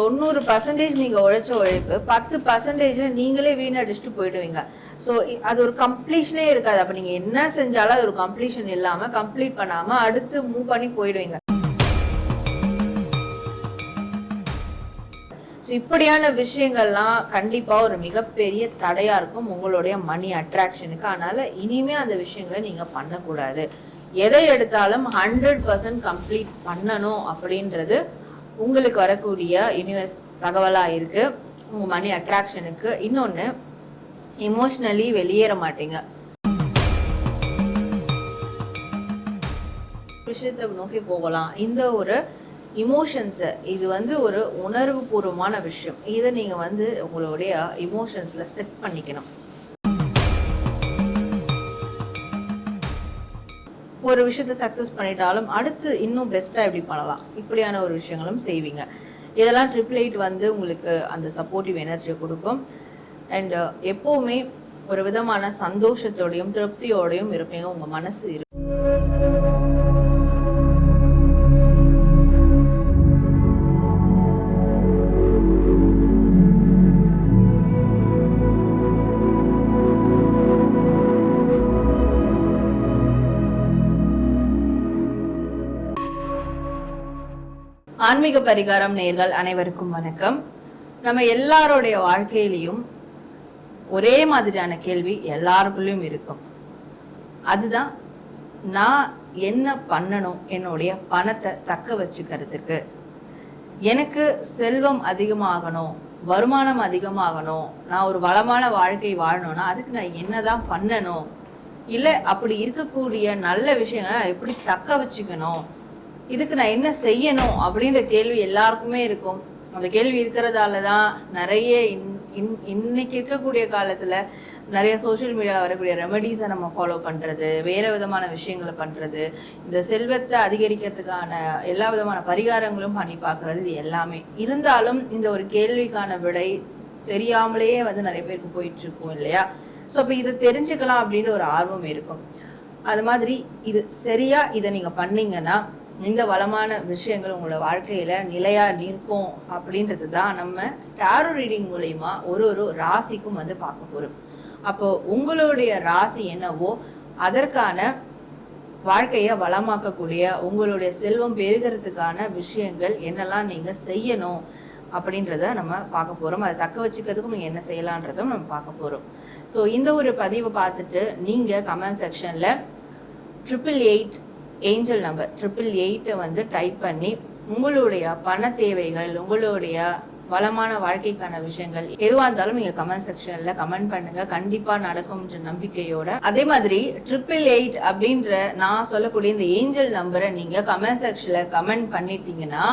90% நீங்க உழைச்ச உழைப்பு 10% நீங்களே வீணடிச்சுட்டு போயிடுவீங்க. ஸோ அது ஒரு கம்ப்ளீஷனே இருக்காது. அப்ப நீங்க என்ன செஞ்சாலும் அது ஒரு கம்ப்ளீஷன் இல்லாம கம்ப்ளீட் பண்ணாம அடுத்து மூவ் பண்ணி போயிடுவீங்க. இப்படியான விஷயங்கள்லாம் கண்டிப்பா ஒரு மிகப்பெரிய தடையா இருக்கும் உங்களுடைய மணி அட்ராக்ஷனுக்கு. அதனால இனிமே அந்த விஷயங்களை நீங்க பண்ணக்கூடாது. எதை எடுத்தாலும் 100% கம்ப்ளீட் பண்ணணும் அப்படின்றது உங்களுக்கு வரக்கூடிய யூனிவர்ஸ் தகவலா இருக்கு உங்க மணி அட்ராக்ஷனுக்கு. இன்னொன்னு, இமோஷனலி வெளியேற மாட்டீங்க. விஷயத்தை நோக்கி போகலாம். இந்த ஒரு இமோஷன்ஸ், இது ஒரு உணர்வு பூர்வமான விஷயம். இதை நீங்க உங்களுடைய இமோஷன்ஸ்ல செட் பண்ணிக்கணும். ஒரு விஷயத்தை சக்சஸ் பண்ணிட்டாலும் அடுத்து இன்னும் பெஸ்டா எப்படி பண்ணலாம், இப்படியான ஒரு விஷயங்களும் செய்வீங்க. இதெல்லாம் 888 உங்களுக்கு அந்த சப்போர்ட்டிவ் எனர்ஜியை கொடுக்கும். அண்ட் எப்பவுமே ஒரு விதமான சந்தோஷத்தோடையும் திருப்தியோடையும் இருப்பீங்க. உங்க மனசு ஆன்மீக பரிகாரம் நேயர்கள் அனைவருக்கும் வணக்கம். நம்ம எல்லாருடைய வாழ்க்கையிலையும் ஒரே மாதிரியான கேள்வி எல்லாருக்குள்ளயும் இருக்கும். அதுதான், நான் என்ன பண்ணணும் என்னுடைய பணத்தை தக்க வச்சுக்கிறதுக்கு? எனக்கு செல்வம் அதிகமாகணும், வருமானம் அதிகமாகணும், நான் ஒரு வளமான வாழ்க்கை வாழணும்னா அதுக்கு நான் என்னதான் பண்ணணும்? இல்லை அப்படி இருக்கக்கூடிய நல்ல விஷயங்களை நான் எப்படி தக்க வச்சுக்கணும்? இதுக்கு நான் என்ன செய்யணும் அப்படின்ற கேள்வி எல்லாருக்குமே இருக்கும். அந்த கேள்வி இருக்கிறதால தான் நிறைய இன்னைக்கு இருக்கக்கூடிய காலத்துல நிறைய சோசியல் மீடியாவில் வரக்கூடிய ரெமடிஸை நம்ம ஃபாலோ பண்றது, வேற விதமான விஷயங்களை பண்றது, இந்த செல்வத்தை அதிகரிக்கிறதுக்கான எல்லா விதமான பரிகாரங்களும் பண்ணி பார்க்கறது, இது எல்லாமே இருந்தாலும் இந்த ஒரு கேள்விக்கான விடை தெரியாமலேயே நிறைய பேருக்கு போயிட்டு இருக்கும் இல்லையா? ஸோ அப்போ இதை தெரிஞ்சுக்கலாம் அப்படின்னு ஒரு ஆர்வம் இருக்கும். அது மாதிரி இது சரியா இதை நீங்க பண்ணீங்கன்னா இந்த வளமான விஷயங்கள் உங்களோட வாழ்க்கையில நிலையா நிற்கும் அப்படின்றது தான் நம்ம டாரோ ரீடிங் மூலமா ஒரு ராசிக்கும் பார்க்க போறோம். அப்போ உங்களுடைய ராசி என்னவோ அதற்கான வாழ்க்கைய வளமாக்கக்கூடிய, உங்களுடைய செல்வம் பெருகிறதுக்கான விஷயங்கள் என்னெல்லாம் நீங்க செய்யணும் அப்படின்றத நம்ம பார்க்க போறோம். அதை தக்க வச்சுக்கிறதுக்கும் நீங்க என்ன செய்யலான்றதும் நம்ம பார்க்க போறோம். ஸோ இந்த ஒரு பதிவை பார்த்துட்டு நீங்க கமெண்ட் செக்ஷன்ல 888 ஏஞ்சல் நம்பர் 888 டைப் பண்ணி உங்களுடைய பண தேவைகள், உங்களுடைய வளமான வாழ்க்கைக்கான விஷயங்கள் எதுவாக இருந்தாலும் நீங்க கமெண்ட் செக்ஷன்ல கமெண்ட் பண்ணுங்க. கண்டிப்பா நடக்கும்ன்ற நம்பிக்கையோட. அதே மாதிரி 888 அப்படின்ற நான் சொல்லக்கூடிய இந்த ஏஞ்சல் நம்பரை நீங்க கமெண்ட் செக்ஷன்ல கமெண்ட் பண்ணிட்டீங்கன்னா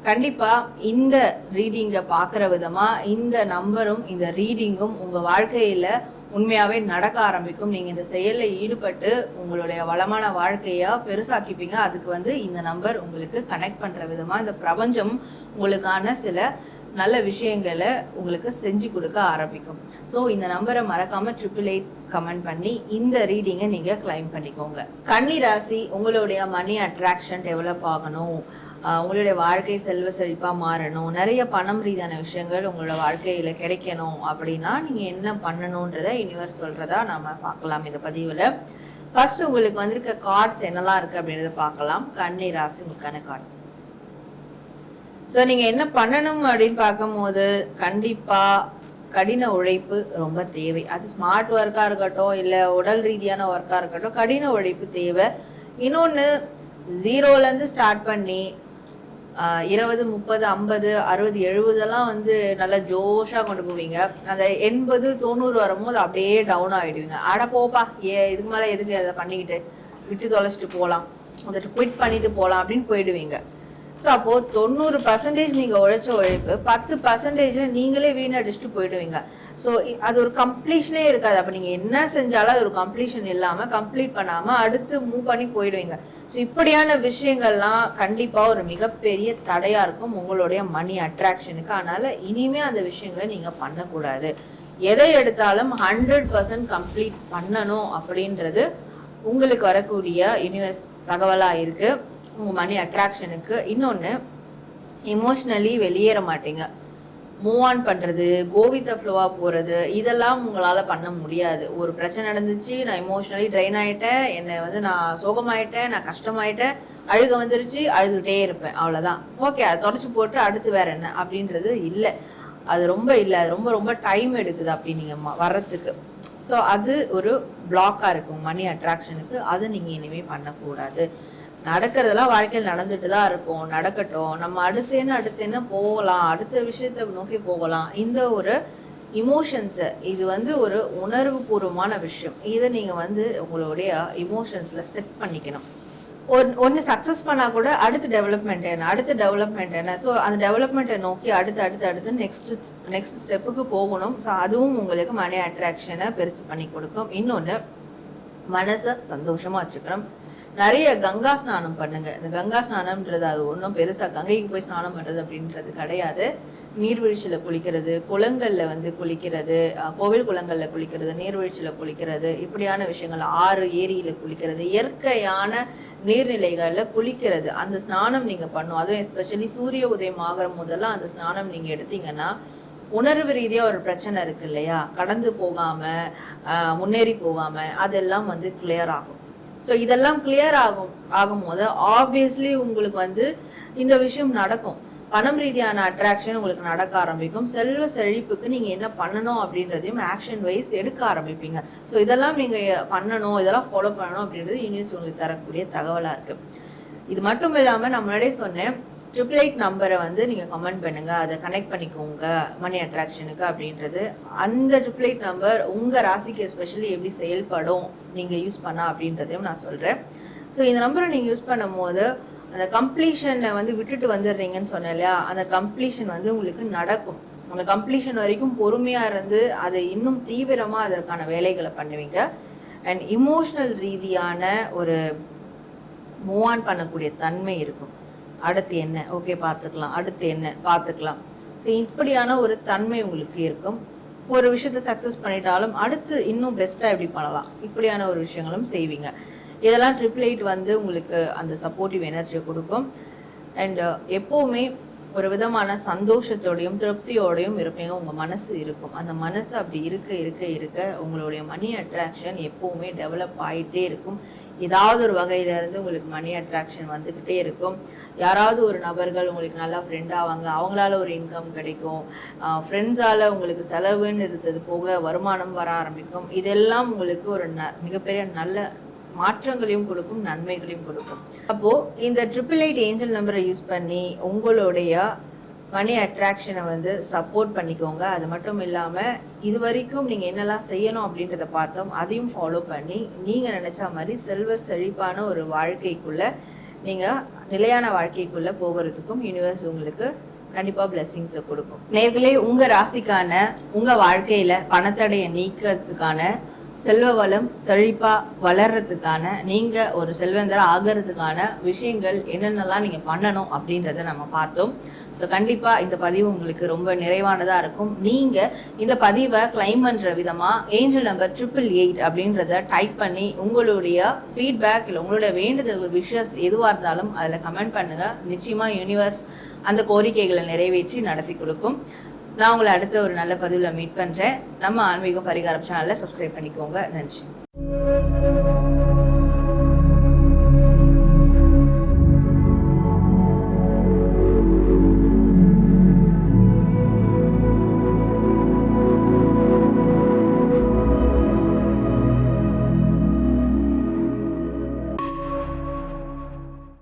கண்டிப்பா இந்த ரீடிங்க பாக்குற விதமா இந்த நம்பரும் இந்த ரீடிங்கும் உங்க வாழ்க்கையில உண்மையாவே நடக்க ஆரம்பிக்கும். நீங்க இந்த செயல்ல ஈடுபட்டு உங்களுடைய வளமான வாழ்க்கையா பெருசாக்கிப்பீங்க. அதுக்கு இந்த நம்பர் உங்களுக்கு கனெக்ட் பண்ற விதமா இந்த பிரபஞ்சம் உங்களுக்கான சில நல்ல விஷயங்களை உங்களுக்கு செஞ்சு கொடுக்க ஆரம்பிக்கும். ஸோ இந்த நம்பரை மறக்காம 888 கமெண்ட் பண்ணி இந்த ரீடிங்கை நீங்க கிளைம் பண்ணிக்கோங்க. கன்னி ராசி, உங்களுடைய மணி அட்ராக்ஷன் டெவலப் ஆகணும், உங்களுடைய வாழ்க்கை செல்வ செழிப்பா மாறணும், நிறைய பணம் ரீதியான விஷயங்கள் உங்களோட வாழ்க்கையில கிடைக்கணும் அப்படின்னா நீங்க என்ன பண்ணணும்ன்றத யூனிவர்ஸ் சொல்றதா நாம பார்க்கலாம் இந்த பதிவுல. ஃபர்ஸ்ட் உங்களுக்கு வந்திருக்க கார்ட்ஸ் என்னெல்லாம் இருக்கு அப்படின்றத பார்க்கலாம். கன்னி ராசி உங்களுக்கான கார்ட்ஸ். ஸோ நீங்க என்ன பண்ணணும் அப்படின்னு பார்க்கும் போது கண்டிப்பா கடின உழைப்பு ரொம்ப தேவை. அது ஸ்மார்ட் ஒர்க்கா இருக்கட்டும், இல்ல உடல் ரீதியான ஒர்க்கா இருக்கட்டும், கடின உழைப்பு தேவை. இன்னொன்னு, 0ல இருந்து ஸ்டார்ட் பண்ணி 20, 30, 50, 60, 70 நல்லா ஜோஷா கொண்டு போவீங்க. அந்த 80, 90 வரும்போது அப்படியே டவுன் ஆயிடுவீங்க. ஆட போப்பா, இதுக்கு மேல எதுக்கு அதை பண்ணிக்கிட்டு, விட்டு தொலைச்சிட்டு போகலாம், அதை குவிட் பண்ணிட்டு போகலாம் அப்படின்னு போயிடுவீங்க. ஸோ அப்போ 90% நீங்க உழைச்ச உழைப்பு 10% நீங்களே வீணடிச்சுட்டு போயிடுவீங்க. ஸோ அது ஒரு கம்ப்ளீஷனே இருக்காது. அப்ப நீங்க என்ன செஞ்சாலும் அது ஒரு கம்ப்ளீஷன் இல்லாம கம்ப்ளீட் பண்ணாம அடுத்து மூவ் பண்ணி போயிடுவீங்க. ஸோ இப்படியான விஷயங்கள்லாம் கண்டிப்பா ஒரு மிகப்பெரிய தடையா இருக்கும் உங்களுடைய மணி அட்ராக்ஷனுக்கு. அதனால இனிமே அந்த விஷயங்களை நீங்க பண்ணக்கூடாது. எதை எடுத்தாலும் 100% கம்ப்ளீட் பண்ணணும் அப்படின்றது உங்களுக்கு வரக்கூடிய யூனிவர்ஸ் தகவலா இருக்கு உங்க மணி அட்ராக்ஷனுக்கு. இன்னொன்னு, எமோஷ்னலி வெளியேற மாட்டீங்க. மூவ் ஆன் பண்றது, கோ வித் த ஃப்ளோவா போறது, இதெல்லாம் உங்களால பண்ண முடியாது. ஒரு பிரச்சனை நடந்துச்சு, நான் எமோஷ்னலி ட்ரெயின் ஆயிட்டேன், என்னை வந்து நான் சோகமாயிட்டேன், நான் கஷ்டமாயிட்டேன், அழுக வந்துருச்சு, அழுதுகிட்டே இருப்பேன், அவ்வளவுதான். ஓகே, அதை தொடச்சு போட்டு அடுத்து வேற என்ன அப்படின்றது இல்லை. அது ரொம்ப இல்லை, அது ரொம்ப ரொம்ப டைம் எடுக்குது அப்படி நீங்க வர்றதுக்கு. ஸோ அது ஒரு பிளாக்கா இருக்கும் மணி அட்ராக்ஷனுக்கு. அதை நீங்க இனிமே பண்ணக்கூடாது. நடக்கிறதெல்லாம் வாழ்க்கையில் நடந்துட்டு தான் இருக்கும், நடக்கட்டும். நம்ம அடுத்து என்ன போகலாம், அடுத்த விஷயத்தை நோக்கி போகலாம். இந்த ஒரு இமோஷன்ஸை, இது வந்து ஒரு உணர்வு பூர்வமான விஷயம். இதை நீங்க வந்து உங்களுடைய இமோஷன்ஸ்ல செட் பண்ணிக்கணும். ஒன்று சக்ஸஸ் பண்ணா கூட அடுத்த டெவலப்மெண்ட் என்ன, ஸோ அந்த டெவலப்மெண்ட்டை நோக்கி அடுத்து நெக்ஸ்ட் ஸ்டெப்புக்கு போகணும். ஸோ அதுவும் உங்களுக்கு மணி அட்ராக்ஷனை பெருசு பண்ணி கொடுக்கும். இன்னொன்று, மனசை சந்தோஷமா வச்சுக்கணும். நிறைய கங்கா ஸ்நானம் பண்ணுங்க. இந்த கங்கா ஸ்நானம்ன்றது அது ஒன்றும் பெருசா கங்கைக்கு போய் ஸ்நானம் பண்றது அப்படின்றது கிடையாது. நீர்வீழ்ச்சியில குளிக்கிறது, குளங்கள்ல வந்து குளிக்கிறது, கோவில் குளங்கள்ல குளிக்கிறது, நீர்வீழ்ச்சியில குளிக்கிறது, இப்படியான விஷயங்கள், ஆறு ஏரியில குளிக்கிறது, இயற்கையான நீர்நிலைகள்ல குளிக்கிறது, அந்த ஸ்நானம் நீங்க பண்ணும். அதுவும் எஸ்பெஷலி சூரிய உதயம் ஆகிற முதல்ல அந்த ஸ்நானம் நீங்க எடுத்தீங்கன்னா, உணர்வு ரீதியா ஒரு பிரச்சனை இருக்கு இல்லையா, கடந்து போகாம முன்னேறி போகாம அதெல்லாம் வந்து கிளியர் ஆகும். ஸோ இதெல்லாம் கிளியர் ஆகும்போது ஆப்வியஸ்லி உங்களுக்கு வந்து இந்த விஷயம் நடக்கும். பணம் ரீதியான அட்ராக்ஷன் உங்களுக்கு நடக்க ஆரம்பிக்கும். செல்வ செழிப்புக்கு நீங்க என்ன பண்ணணும் அப்படின்றதையும் ஆக்ஷன் வைஸ் எடுக்க ஆரம்பிப்பீங்க. ஸோ இதெல்லாம் நீங்க பண்ணணும், இதெல்லாம் ஃபாலோ பண்ணணும் அப்படின்றது யூனிவர்ஸ் உங்களுக்கு தரக்கூடிய தகவலா இருக்கு. இது மட்டும் இல்லாம நான் முன்னாடியே சொன்னேன், 888 நம்பரை வந்து நீங்க கமெண்ட் பண்ணுங்க, அதை கனெக்ட் பண்ணிக்கோங்க மணி அட்ராக்ஷனுக்கு அப்படின்றது. அந்த 888 நம்பர் உங்க ராசிக்கு எஸ்பெஷலி எப்படி செயல்படும் நீங்க யூஸ் பண்ணா அப்படின்றதையும் நான் சொல்றேன். ஸோ இந்த நம்பரை நீங்க யூஸ் பண்ணும் போது அந்த கம்ப்ளீஷனை வந்து விட்டுட்டு வந்துடுறீங்கன்னு சொன்னேன் இல்லையா, அந்த கம்ப்ளீஷன் வந்து உங்களுக்கு நடக்கும். உங்க கம்ப்ளீஷன் வரைக்கும் பொறுமையா இருந்து அதை இன்னும் தீவிரமா அதற்கான வேலைகளை பண்ணுவீங்க. அண்ட் இமோஷனல் ரீதியான ஒரு மூவ் ஆன் பண்ணக்கூடிய தன்மை இருக்கும். அடுத்து என்ன, ஓகே பார்த்துக்கலாம், அடுத்து என்ன பார்த்துக்கலாம். ஸோ இப்படியான ஒரு தன்மை உங்களுக்கு இருக்கும். ஒரு விஷயத்த சக்ஸஸ் பண்ணிட்டாலும் அடுத்து இன்னும் பெஸ்ட்டாக எப்படி பண்ணலாம், இப்படியான ஒரு விஷயங்களும் செய்வீங்க. இதெல்லாம் 888 வந்து உங்களுக்கு அந்த சப்போர்ட்டிவ் எனர்ஜியை கொடுக்கும். அண்ட் எப்போவுமே ஒரு விதமான சந்தோஷத்தோடையும் திருப்தியோடையும் இருப்பீங்க. உங்கள் மனசு இருக்கும். அந்த மனசு அப்படி இருக்க உங்களுடைய மணி அட்ராக்ஷன் எப்போவுமே டெவலப் ஆகிட்டே இருக்கும். ஏதாவது ஒரு வகையிலேருந்து உங்களுக்கு மணி அட்ராக்ஷன் வந்துக்கிட்டே இருக்கும். யாராவது ஒரு நபர்கள் உங்களுக்கு நல்லா ஃப்ரெண்ட் ஆவாங்க, அவங்களால ஒரு இன்கம் கிடைக்கும். ஃப்ரெண்ட்ஸால் உங்களுக்கு செலவுன்னு இருந்தது போக வருமானம் வர ஆரம்பிக்கும். இதெல்லாம் உங்களுக்கு ஒரு மிகப்பெரிய நல்ல மாற்றங்களையும் கொடுக்கும், நன்மைகளையும் கொடுக்கும். அப்போ இந்த 888 ஏஞ்சல் நம்பரை யூஸ் பண்ணி உங்களுடைய மணி அட்ராக்ஷனை வந்து சப்போர்ட் பண்ணிக்கோங்க. அது மட்டும் இல்லாம இது வரைக்கும் நீங்க என்னெல்லாம் செய்யணும் அப்படின்றத பார்த்தோம், அதையும் ஃபாலோ பண்ணி நீங்க நினைச்ச மாதிரி செல்வ செழிப்பான ஒரு வாழ்க்கைக்குள்ள, நீங்க நிலையான வாழ்க்கைக்குள்ள போகிறதுக்கும் யூனிவர்ஸ் உங்களுக்கு கண்டிப்பா பிளெஸிங்ஸை கொடுக்கும். நேர்களே, உங்க ராசிக்கான உங்க வாழ்க்கையில பணத்தடையை நீக்கிறதுக்கான, செல்வ வளம் செழிப்பா வளர்றதுக்கான, நீங்க ஒரு செல்வந்தர் ஆகிறதுக்கான விஷயங்கள் என்னென்னலாம் நீங்க பண்ணணும் அப்படின்றத நம்ம பார்த்தோம். ஸோ கண்டிப்பா இந்த பதிவு உங்களுக்கு ரொம்ப நிறைவானதா இருக்கும். நீங்க இந்த பதிவை கிளைம் பண்ற விதமா ஏஞ்சல் நம்பர் 888 அப்படின்றத டைப் பண்ணி உங்களுடைய ஃபீட்பேக் இல்லை உங்களுடைய வேண்டுதல் விஷஸ் எதுவாக இருந்தாலும் அதில் கமெண்ட் பண்ணுங்க. நிச்சயமா யூனிவர்ஸ் அந்த கோரிக்கைகளை நிறைவேற்றி நடத்தி கொடுக்கும். நான் உங்களை அடுத்த ஒரு நல்ல பதிவில் மீட் பண்ணுறேன். நம்ம ஆன்மீகம் பரிகாரம் சேனலை சப்ஸ்கிரைப் பண்ணிக்கோங்க. நன்றி.